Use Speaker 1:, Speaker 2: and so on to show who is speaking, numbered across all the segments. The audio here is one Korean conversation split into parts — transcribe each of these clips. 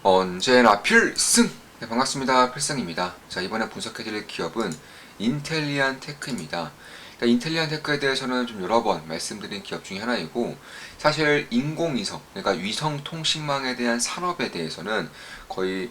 Speaker 1: 언제나 필승! 네, 반갑습니다. 필승입니다. 자, 이번에 분석해드릴 기업은 인텔리안 테크입니다. 인텔리안 테크에 대해서는 좀 여러 번 말씀드린 기업 중에 하나이고, 사실 인공위성, 그러니까 위성통신망에 대한 산업에 대해서는 거의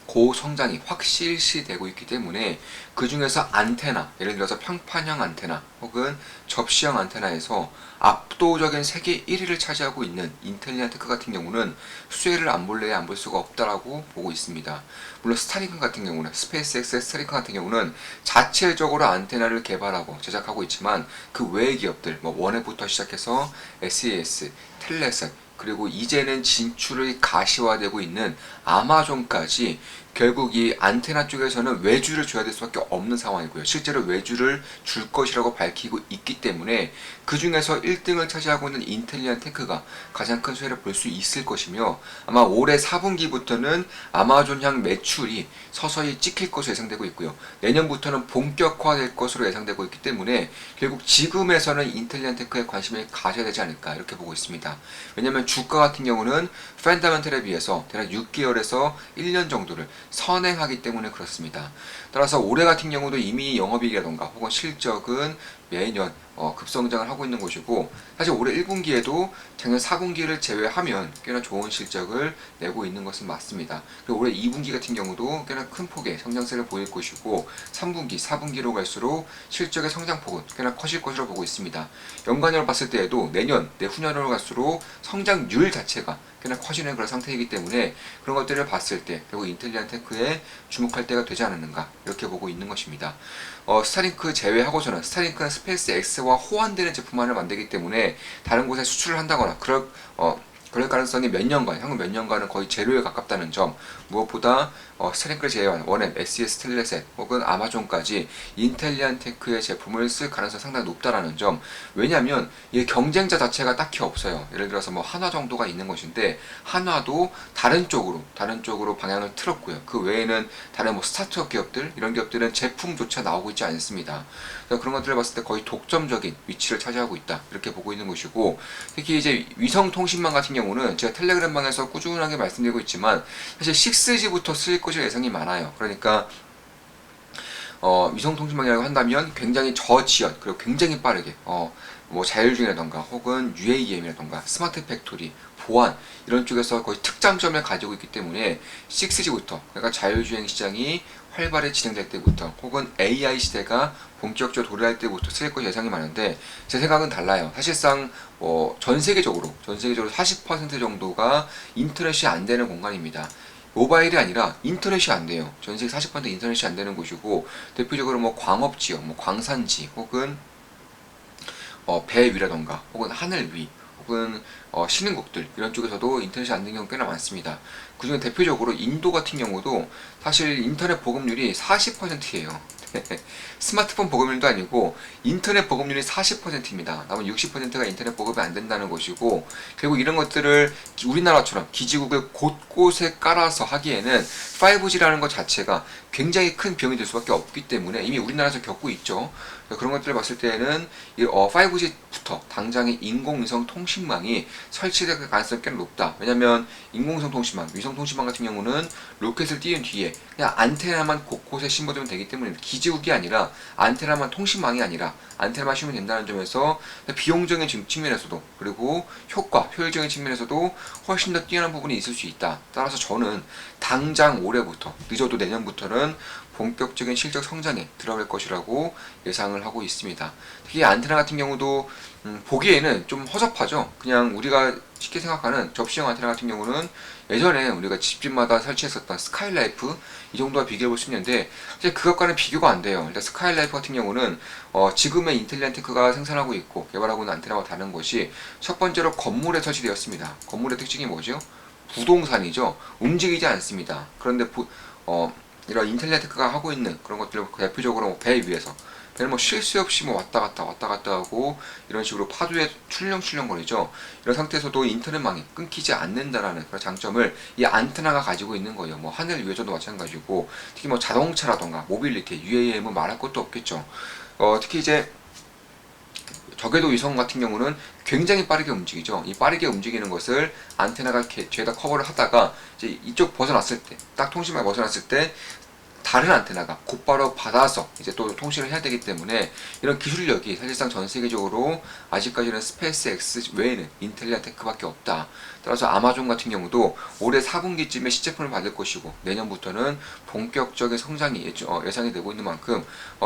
Speaker 1: 고성장이 확실시되고 있기 때문에 그 중에서 안테나, 예를 들어서 평판형 안테나 혹은 접시형 안테나에서 압도적인 세계 1위를 차지하고 있는 인텔리안 테크 같은 경우는 수혜를 안 볼래야 안 볼 수가 없다라고 보고 있습니다. 물론 스타링크 같은 경우는, 스페이스X의 스타링크 같은 경우는 자체적으로 안테나를 개발하고 제작하고 있지만 그 외의 기업들, 뭐 원앱부터 시작해서 SES, 텔레셋, 그리고 이제는 진출이 가시화되고 있는 아마존까지 결국 이 안테나 쪽에서는 외주를 줘야 될 수밖에 없는 상황이고요. 실제로 외주를 줄 것이라고 밝히고 있기 때문에 그 중에서 1등을 차지하고 있는 인텔리안 테크가 가장 큰 수혜를 볼 수 있을 것이며, 아마 올해 4분기부터는 아마존향 매출이 서서히 찍힐 것으로 예상되고 있고요. 내년부터는 본격화될 것으로 예상되고 있기 때문에 결국 지금에서는 인텔리안 테크에 관심을 가져야 되지 않을까 이렇게 보고 있습니다. 왜냐하면 주가 같은 경우는 펀더멘털에 비해서 대략 6개월에서 1년 정도를 선행하기 때문에 그렇습니다. 따라서 올해 같은 경우도 이미 영업이익이라던가 혹은 실적은 매년 급성장을 하고 있는 것이고, 사실 올해 1분기에도 작년 4분기를 제외하면 꽤나 좋은 실적을 내고 있는 것은 맞습니다. 그리고 올해 2분기 같은 경우도 꽤나 큰 폭의 성장세를 보일 것이고, 3분기, 4분기로 갈수록 실적의 성장폭은 꽤나 커질 것으로 보고 있습니다. 연간으로 봤을 때에도 내년, 내후년으로 갈수록 성장률 자체가 꽤나 커지는 그런 상태이기 때문에 그런 것들을 봤을 때 결국 인텔리안 테크에 주목할 때가 되지 않았는가 이렇게 보고 있는 것입니다. 스타링크 제외하고서는, 스타링크는 스페이스 X와 호환되는 제품만을 만들기 때문에 다른 곳에 수출을 한다거나 그럴 가능성이 몇 년간, 향후 몇 년간은 거의 제로에 가깝다는 점, 무엇보다 스타링크를 제외한 원앱, SES, 텔레셋 혹은 아마존까지 인텔리안 테크의 제품을 쓸 가능성이 상당히 높다라는 점. 왜냐하면 이 경쟁자 자체가 딱히 없어요. 예를 들어서 뭐 한화 정도가 있는 것인데, 한화도 다른 쪽으로 방향을 틀었고요. 그 외에는 다른 뭐 스타트업 기업들, 이런 기업들은 제품조차 나오고 있지 않습니다. 그래서 그런 것들을 봤을 때 거의 독점적인 위치를 차지하고 있다 이렇게 보고 있는 것이고, 특히 이제 위성통신망 같은 경우는 제가 텔레그램방에서 꾸준하게 말씀드리고 있지만 사실 6G부터 쓰일 것이 예상이 많아요. 그러니까 위성통신망이라고 한다면 굉장히 저지연, 그리고 굉장히 빠르게 뭐 자율주행이라던가 혹은 UAM이라던가 스마트 팩토리, 보안, 이런 쪽에서 거의 특장점을 가지고 있기 때문에 6G부터, 그러니까 자율주행 시장이 활발히 진행될 때부터 혹은 AI 시대가 본격적으로 도래할 때부터 쓸 것이 예상이 많은데, 제 생각은 달라요. 사실상 전 세계적으로 40% 정도가 인터넷이 안 되는 공간입니다. 모바일이 아니라 인터넷이 안 돼요. 전 세계 40% 인터넷이 안 되는 곳이고, 대표적으로 뭐 광업지역, 뭐 광산지 혹은 배 위라던가 혹은 하늘 위 혹은 신흥국들, 이런 쪽에서도 인터넷이 안 되는 경우가 꽤나 많습니다. 그중에 대표적으로 인도 같은 경우도 사실 인터넷 보급률이 40%예요. 스마트폰 보급률도 아니고 인터넷 보급률이 40%입니다. 남은 60%가 인터넷 보급이 안 된다는 것이고, 결국 이런 것들을 우리나라처럼 기지국을 곳곳에 깔아서 하기에는 5G라는 것 자체가 굉장히 큰 비용이 될 수밖에 없기 때문에 이미 우리나라에서 겪고 있죠. 그런 것들을 봤을 때는 5G부터 당장의 인공위성 통신망이 설치될 가능성이 꽤 높다. 왜냐하면 인공위성 통신망, 위성 통신망 같은 경우는 로켓을 띄운 뒤에 그냥 안테나만 곳곳에 심어두면 되기 때문에, 기지국이 아니라 안테나만, 통신망이 아니라 안테나만 심으면 된다는 점에서 비용적인 측면에서도, 그리고 효율적인 측면에서도 훨씬 더 뛰어난 부분이 있을 수 있다. 따라서 저는 당장 올해부터, 늦어도 내년부터는 본격적인 실적 성장에 들어갈 것이라고 예상을 하고 있습니다. 특히 안테나 같은 경우도 보기에는 좀 허접하죠. 그냥 우리가 쉽게 생각하는 접시형 안테나 같은 경우는 예전에 우리가 집집마다 설치했었던 스카이라이프, 이 정도와 비교해 볼 수 있는데, 사실 그것과는 비교가 안 돼요. 일단 스카이라이프 같은 경우는 지금의 인텔리안 테크가 생산하고 있고 개발하고 있는 안테나와 다른 것이, 첫 번째로 건물에 설치되었습니다. 건물의 특징이 뭐죠? 부동산이죠. 움직이지 않습니다. 그런데 이런 인텔리안 테크가 하고 있는 그런 것들을 대표적으로 배 위에서, 배를 뭐 쉴 새 없이 뭐 왔다 갔다 하고 이런 식으로 파도에 출렁출렁 거리죠. 이런 상태에서도 인터넷망이 끊기지 않는다라는 그런 장점을 이 안테나가 가지고 있는 거예요. 뭐 하늘 위에서도 마찬가지고, 특히 뭐 자동차라던가 모빌리티, UAM은 말할 것도 없겠죠. 특히 이제 저궤도 위성 같은 경우는 굉장히 빠르게 움직이죠. 이 빠르게 움직이는 것을 안테나가 죄다 커버를 하다가 이제 이쪽 벗어났을 때, 딱 통신망에 벗어났을 때 다른 안테나가 곧바로 받아서 이제 또 통신을 해야 되기 때문에 이런 기술력이 사실상 전 세계적으로 아직까지는 스페이스 X 외에는 인텔리아 테크밖에 없다. 따라서 아마존 같은 경우도 올해 4분기쯤에 시제품을 받을 것이고 내년부터는 본격적인 성장이 예상이 되고 있는 만큼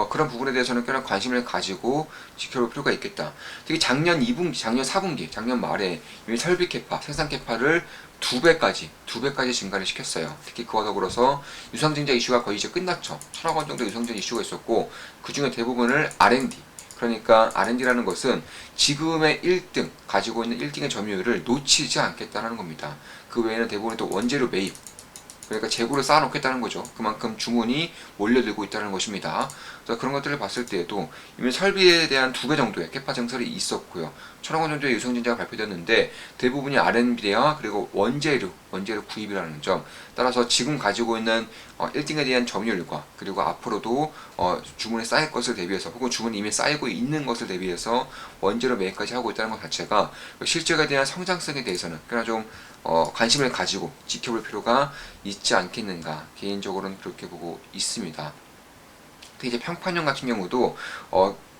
Speaker 1: 그런 부분에 대해서는 꽤나 관심을 가지고 지켜볼 필요가 있겠다. 특히 작년 2분기, 작년 4분기, 작년 말에 이미 설비 캐파, 생산 캐파를 두 배까지 증가를 시켰어요. 특히 그와 더불어서 유상증자 이슈가 거의 이제 끝났죠. 1,000억 원 정도 유상증자 이슈가 있었고 그 중에 대부분을 R&D, 그러니까 R&D라는 것은 지금의 1등, 가지고 있는 1등의 점유율을 놓치지 않겠다는 겁니다. 그 외에는 대부분 또 원재료 매입, 그러니까 재고를 쌓아놓겠다는 거죠. 그만큼 주문이 몰려들고 있다는 것입니다. 그래서 그런 것들을 봤을 때에도 이미 설비에 대한 2배 정도의 캐파 증설이 있었고요. 1,000억 원 정도의 유상증자가 발표됐는데 대부분이 R&D와 그리고 원재료 구입이라는 점. 따라서 지금 가지고 있는 1등에 대한 점유율과 그리고 앞으로도 주문이 쌓일 것을 대비해서 혹은 주문이 이미 쌓이고 있는 것을 대비해서 원재료 매입까지 하고 있다는 것 자체가 실적에 대한 성장성에 대해서는 꽤나 좀 관심을 가지고 지켜볼 필요가 있지 않겠는가, 개인적으로는 그렇게 보고 있습니다. 특히 이제 평판형 같은 경우도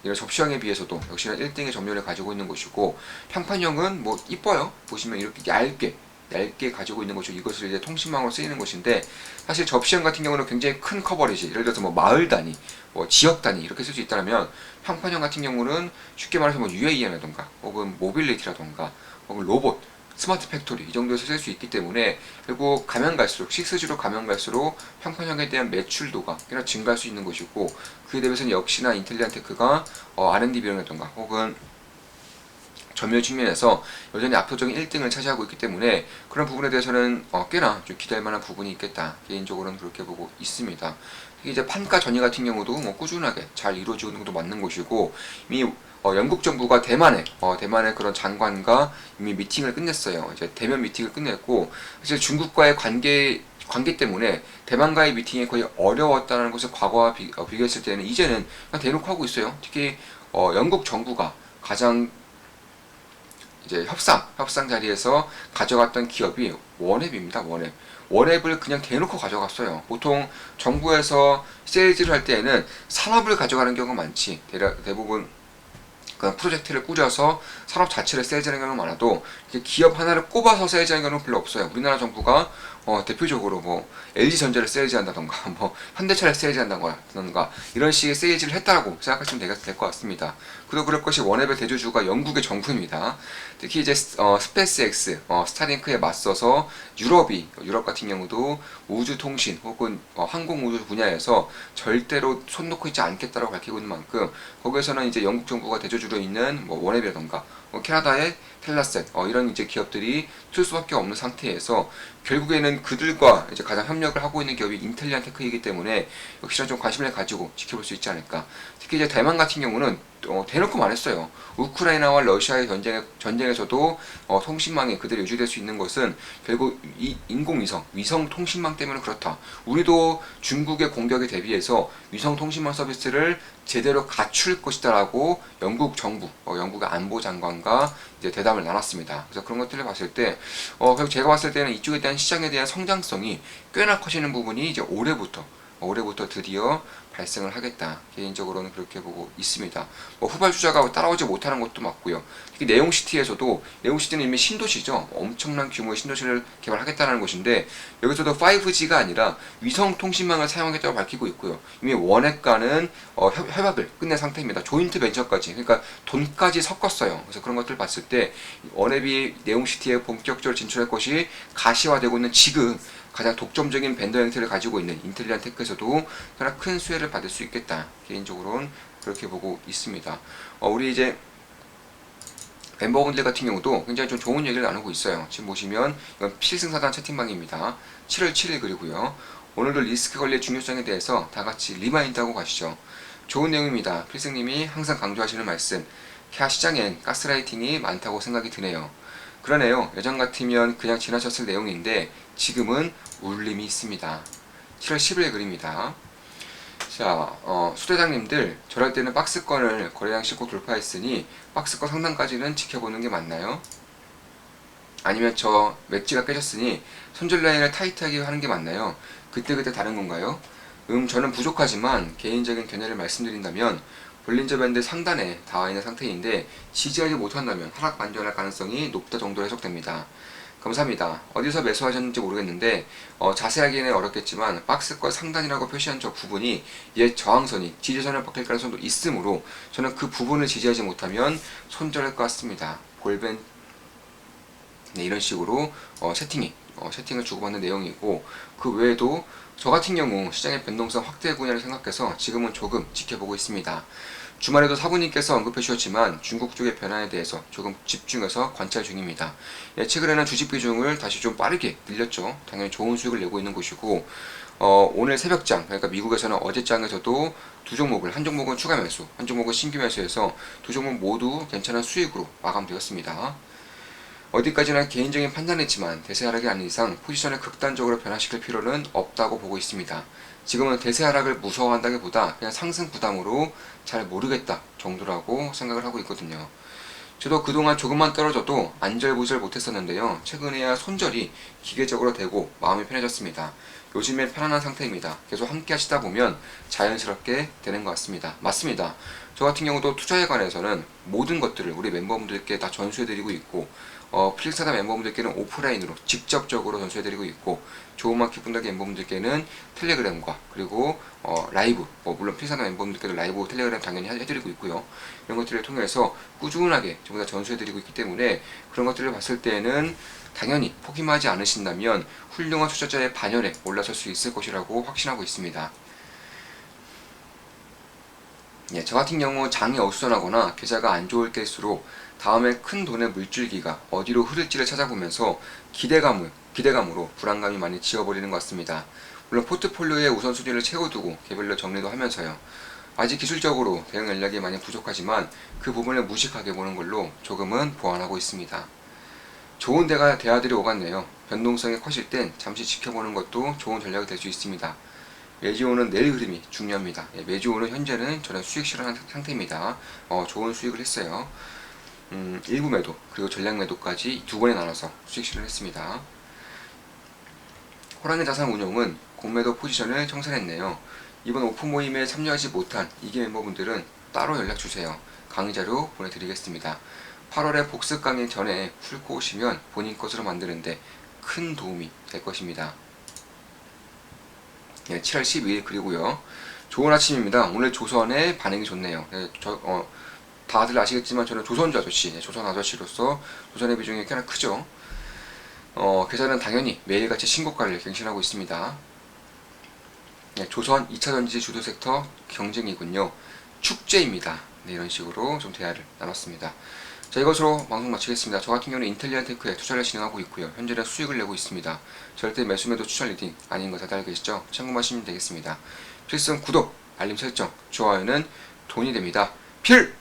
Speaker 1: 이런 접시형에 비해서도 역시나 1등의 점유율을 가지고 있는 것이고, 평판형은 뭐 이뻐요. 보시면 이렇게 얇게 가지고 있는 것이고, 이것을 이제 통신망으로 쓰이는 것인데, 사실 접시형 같은 경우는 굉장히 큰 커버리지, 예를 들어서 뭐 마을 단위, 뭐 지역 단위 이렇게 쓸 수 있다면, 평판형 같은 경우는 쉽게 말해서 뭐 UAM이라던가 혹은 모빌리티라던가 혹은 로봇, 스마트 팩토리 이 정도에서 쓸 수 있기 때문에, 그리고 가면 갈수록 6G로 가면 갈수록 평판형에 대한 매출도가 꽤나 증가할 수 있는 것이고, 그에 대해서는 역시나 인텔리안 테크가 R&D 비용이라던가 혹은 점유율 측면에서 여전히 압도적인 1등을 차지하고 있기 때문에 그런 부분에 대해서는 꽤나 좀 기대할 만한 부분이 있겠다, 개인적으로는 그렇게 보고 있습니다. 특히 이제 판가 전이 같은 경우도 뭐 꾸준하게 잘 이루어지고 있는 것도 맞는 것이고, 이미 영국 정부가 대만의 그런 장관과 이미 미팅을 끝냈어요. 이제 대면 미팅을 끝냈고, 사실 중국과의 관계 때문에 대만과의 미팅이 거의 어려웠다는 것을 과거와 비교했을 때는 이제는 그냥 대놓고 하고 있어요. 특히 영국 정부가 가장 이제 협상 자리에서 가져갔던 기업이 원앱입니다. 원앱을 그냥 대놓고 가져갔어요. 보통 정부에서 세일즈를 할 때에는 산업을 가져가는 경우가 많지, 대부분 그런 프로젝트를 꾸려서 산업 자체를 세일즈하는 경우는 많아도 기업 하나를 꼽아서 세일즈하는 경우는 별로 없어요. 우리나라 정부가 대표적으로 뭐 LG전자를 세일즈한다던가 뭐 현대차를 세일즈한다던가 이런 식의 세일즈를 했다고 생각하시면 될 것 같습니다. 그도 그럴 것이 원앱의 대주주가 영국의 정부입니다. 특히 이제 스페이스 X, 스타링크에 맞서서 유럽 같은 경우도 우주통신 혹은 항공우주 분야에서 절대로 손 놓고 있지 않겠다라고 밝히고 있는 만큼, 거기에서는 이제 영국 정부가 대주주로 있는 뭐 원앱이라던가 캐나다의 텔라셋 이런 이제 기업들이 쓸 수밖에 없는 상태에서 결국에는 그들과 이제 가장 협력을 하고 있는 기업이 인텔리안 테크이기 때문에 역시나 좀 관심을 가지고 지켜볼 수 있지 않을까. 특히 이제 대만 같은 경우는 대놓고 말했어요. 우크라이나와 러시아의 전쟁에서도 통신망이 그대로 유지될 수 있는 것은 결국 이 인공위성, 위성 통신망 때문에 그렇다. 우리도 중국의 공격에 대비해서 위성 통신망 서비스를 제대로 갖출 것이다라고 영국 정부, 영국의 안보장관과 이제 대담을 나눴습니다. 그래서 그런 것들을 봤을 때, 결국 제가 봤을 때는 이쪽에 대한 시장에 대한 성장성이 꽤나 커지는 부분이 이제 올해부터 드디어 발생을 하겠다. 개인적으로는 그렇게 보고 있습니다. 후발주자가 따라오지 못하는 것도 맞고요. 특히 네옹시티에서도, 네옹시티는 이미 신도시죠. 엄청난 규모의 신도시를 개발하겠다는 것인데, 여기서도 5G가 아니라 위성 통신망을 사용하겠다고 밝히고 있고요. 이미 원액과는 협약을 끝낸 상태입니다. 조인트 벤처까지, 그러니까 돈까지 섞었어요. 그래서 그런 것들을 봤을 때 원앱이 네옹시티에 본격적으로 진출할 것이 가시화되고 있는 지금 가장 독점적인 벤더 형태를 가지고 있는 인텔리안 테크에서도 꽤나 큰 수혜를 받을 수 있겠다. 개인적으로는 그렇게 보고 있습니다. 우리 이제 멤버분들 같은 경우도 굉장히 좀 좋은 얘기를 나누고 있어요. 지금 보시면 이건 필승사단 채팅방입니다. 7월 7일 글이고요. 오늘도 리스크 관리의 중요성에 대해서 다 같이 리마인드하고 가시죠. 좋은 내용입니다. 필승님이 항상 강조하시는 말씀, 캬 시장엔 가스라이팅이 많다고 생각이 드네요. 그러네요. 예전 같으면 그냥 지나쳤을 내용인데 지금은 울림이 있습니다. 7월 10일 글입니다. 자, 수대장님들, 저럴 때는 박스권을 거래량 싣고 돌파했으니 박스권 상단까지는 지켜보는 게 맞나요? 아니면 저 웨지가 깨졌으니 손절 라인을 타이트하게 하는 게 맞나요? 그때그때 다른 건가요? 저는 부족하지만 개인적인 견해를 말씀드린다면 볼린저 밴드 상단에 닿아 있는 상태인데 지지하지 못한다면 하락 반전할 가능성이 높다 정도로 해석됩니다. 감사합니다. 어디서 매수하셨는지 모르겠는데 자세하기는 어렵겠지만 박스권 상단이라고 표시한 저 부분이 옛 저항선이 지지선을 바뀔 가능성도 있으므로 저는 그 부분을 지지하지 못하면 손절할 것 같습니다. 볼벤 네, 이런 식으로 세팅을 주고받는 내용이고, 그 외에도 저 같은 경우 시장의 변동성 확대 분야를 생각해서 지금은 조금 지켜보고 있습니다. 주말에도 사부님께서 언급해 주셨지만 중국 쪽의 변화에 대해서 조금 집중해서 관찰 중입니다. 최근에는 주식 비중을 다시 좀 빠르게 늘렸죠. 당연히 좋은 수익을 내고 있는 곳이고, 오늘 새벽장, 그러니까 미국에서는 어제장에서도 두 종목을, 한 종목은 추가 매수, 한 종목은 신규 매수해서 두 종목 모두 괜찮은 수익으로 마감되었습니다. 어디까지나 개인적인 판단이지만 대세 하락이 아닌 이상 포지션을 극단적으로 변화시킬 필요는 없다고 보고 있습니다. 지금은 대세 하락을 무서워한다기보다 그냥 상승 부담으로 잘 모르겠다 정도라고 생각을 하고 있거든요. 저도 그동안 조금만 떨어져도 안절부절 못했었는데요. 최근에야 손절이 기계적으로 되고 마음이 편해졌습니다. 요즘엔 편안한 상태입니다. 계속 함께 하시다 보면 자연스럽게 되는 것 같습니다. 맞습니다. 저 같은 경우도 투자에 관해서는 모든 것들을 우리 멤버분들께 다 전수해드리고 있고, 필사다 멤버분들께는 오프라인으로 직접적으로 전수해드리고 있고, 좋은만 기분다기 멤버분들께는 텔레그램과 그리고 라이브, 물론 필사다 멤버분들께도 라이브 텔레그램 당연히 해드리고 있고요. 이런 것들을 통해서 꾸준하게 전부 다 전수해드리고 있기 때문에 그런 것들을 봤을 때는 당연히 포기만 하지 않으신다면 훌륭한 투자자의 반열에 올라설 수 있을 것이라고 확신하고 있습니다. 예, 저 같은 경우 장이 어수선하거나 계좌가 안 좋을 때일수록 다음에 큰 돈의 물줄기가 어디로 흐를지를 찾아보면서 기대감으로 불안감이 많이 지워버리는 것 같습니다. 물론 포트폴리오의 우선순위를 채워두고 개별로 정리도 하면서요. 아직 기술적으로 대응 전략이 많이 부족하지만 그 부분을 무식하게 보는 걸로 조금은 보완하고 있습니다. 좋은 대화들이 오갔네요. 변동성이 커질 땐 잠시 지켜보는 것도 좋은 전략이 될 수 있습니다. 매주 오는 내일 흐름이 중요합니다. 매주 오는 현재는 저는 수익 실현한 상태입니다. 좋은 수익을 했어요. 일부 매도 그리고 전략 매도까지 두 번에 나눠서 수익 실현했습니다. 호랑이 자산 운용은 공매도 포지션을 청산했네요. 이번 오픈 모임에 참여하지 못한 2기 멤버분들은 따로 연락주세요. 강의 자료 보내드리겠습니다. 8월에 복습 강의 전에 풀고 오시면 본인 것으로 만드는데 큰 도움이 될 것입니다. 7월 12일 그리고요. 좋은 아침입니다. 오늘 조선의 반응이 좋네요. 다들 아시겠지만 저는 조선주 아저씨, 조선 아저씨로서 조선의 비중이 꽤나 크죠. 계좌는 당연히 매일같이 신고가를 갱신하고 있습니다. 조선 2차전지 주도 섹터 경쟁이군요. 축제입니다. 네, 이런 식으로 좀 대화를 나눴습니다. 자, 이것으로 방송 마치겠습니다. 저 같은 경우는 인텔리안 테크에 투자를 진행하고 있고요. 현재는 수익을 내고 있습니다. 절대 매수매도 추천 리딩 아닌 거 다들 알고 계시죠? 참고하시면 되겠습니다. 필승 구독, 알림 설정, 좋아요는 돈이 됩니다. 필승!